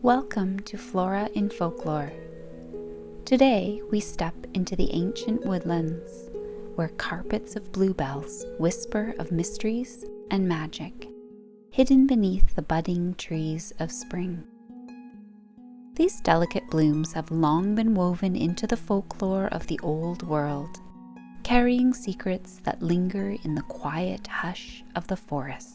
Welcome to Flora in Folklore. Today we step into the ancient woodlands, where carpets of bluebells whisper of mysteries and magic, hidden beneath the budding trees of spring. These delicate blooms have long been woven into the folklore of the old world, carrying secrets that linger in the quiet hush of the forest.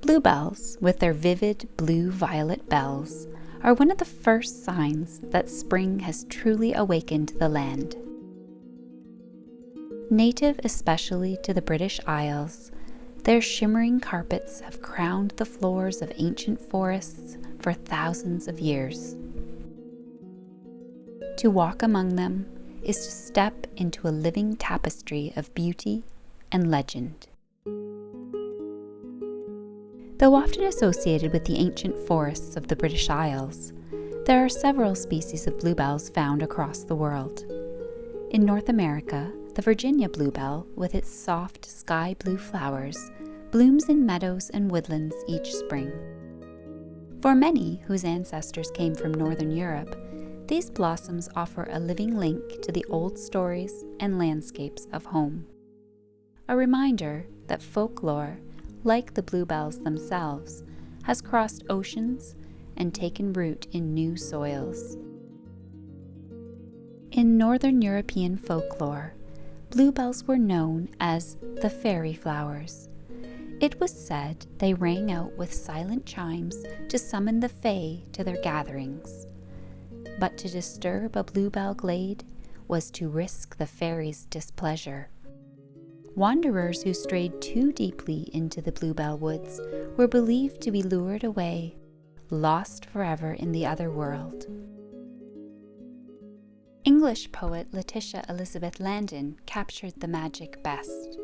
Bluebells, with their vivid blue-violet bells, are one of the first signs that spring has truly awakened the land. Native especially to the British Isles, their shimmering carpets have crowned the floors of ancient forests for thousands of years. To walk among them is to step into a living tapestry of beauty and legend. Though often associated with the ancient forests of the British Isles, there are several species of bluebells found across the world. In North America, the Virginia bluebell, with its soft sky blue flowers, blooms in meadows and woodlands each spring. For many whose ancestors came from Northern Europe, these blossoms offer a living link to the old stories and landscapes of home. A reminder that folklore, like the bluebells themselves, has crossed oceans and taken root in new soils. In Northern European folklore, bluebells were known as the fairy flowers. It was said they rang out with silent chimes to summon the fae to their gatherings. But to disturb a bluebell glade was to risk the fairies' displeasure. Wanderers who strayed too deeply into the bluebell woods were believed to be lured away, lost forever in the other world. English poet Letitia Elizabeth Landon captured the magic best.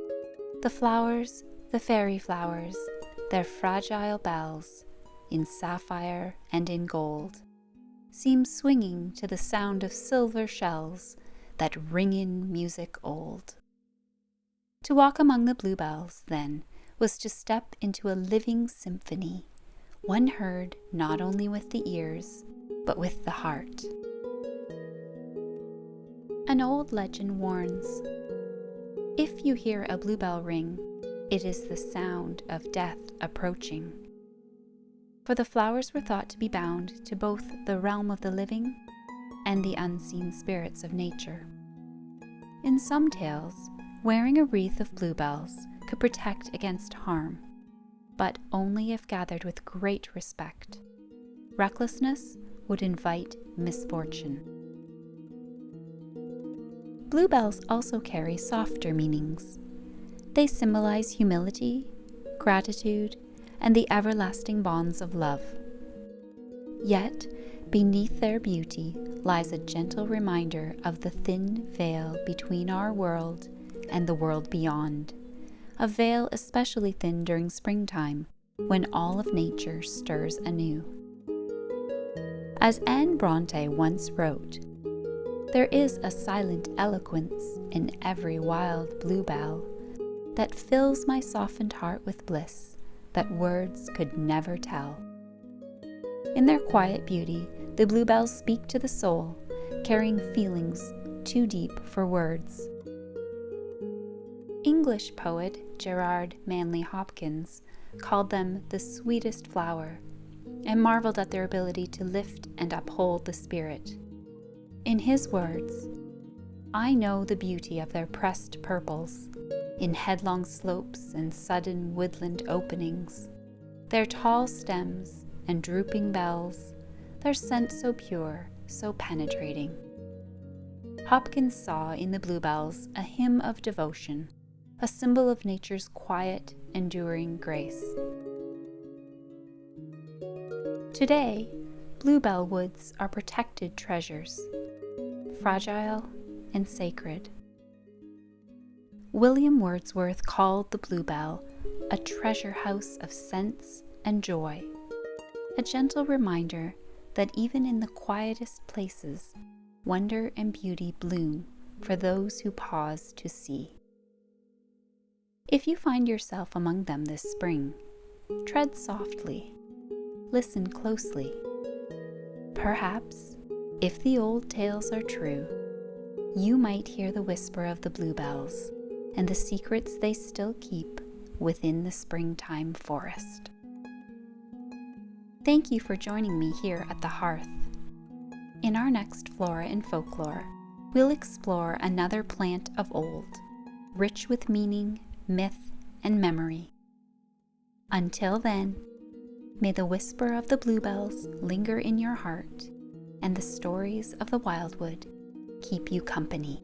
The flowers, the fairy flowers, their fragile bells, in sapphire and in gold, seem swinging to the sound of silver shells that ring in music old. To walk among the bluebells, then, was to step into a living symphony, one heard not only with the ears, but with the heart. An old legend warns, if you hear a bluebell ring, it is the sound of death approaching. For the flowers were thought to be bound to both the realm of the living and the unseen spirits of nature. In some tales, wearing a wreath of bluebells could protect against harm, but only if gathered with great respect. Recklessness would invite misfortune. Bluebells also carry softer meanings. They symbolize humility, gratitude, and the everlasting bonds of love. Yet, beneath their beauty lies a gentle reminder of the thin veil between our world and the world beyond, a veil especially thin during springtime, when all of nature stirs anew. As Anne Bronte once wrote, "There is a silent eloquence in every wild bluebell that fills my softened heart with bliss that words could never tell." In their quiet beauty, the bluebells speak to the soul, carrying feelings too deep for words. English poet Gerard Manley Hopkins called them the sweetest flower and marveled at their ability to lift and uphold the spirit. In his words, "I know the beauty of their pressed purples, in headlong slopes and sudden woodland openings, their tall stems and drooping bells, their scent so pure, so penetrating." Hopkins saw in the bluebells a hymn of devotion, a symbol of nature's quiet, enduring grace. Today, bluebell woods are protected treasures, fragile and sacred. William Wordsworth called the bluebell a treasure house of sense and joy, a gentle reminder that even in the quietest places, wonder and beauty bloom for those who pause to see. If you find yourself among them this spring, tread softly. listen closely. Perhaps, if the old tales are true, you might hear the whisper of the bluebells and the secrets they still keep within the springtime forest. Thank you for joining me here at the Hearth. In our next Flora and Folklore, we'll explore another plant of old, rich with meaning, myth, and memory. Until then, may the whisper of the bluebells linger in your heart, and the stories of the wildwood keep you company.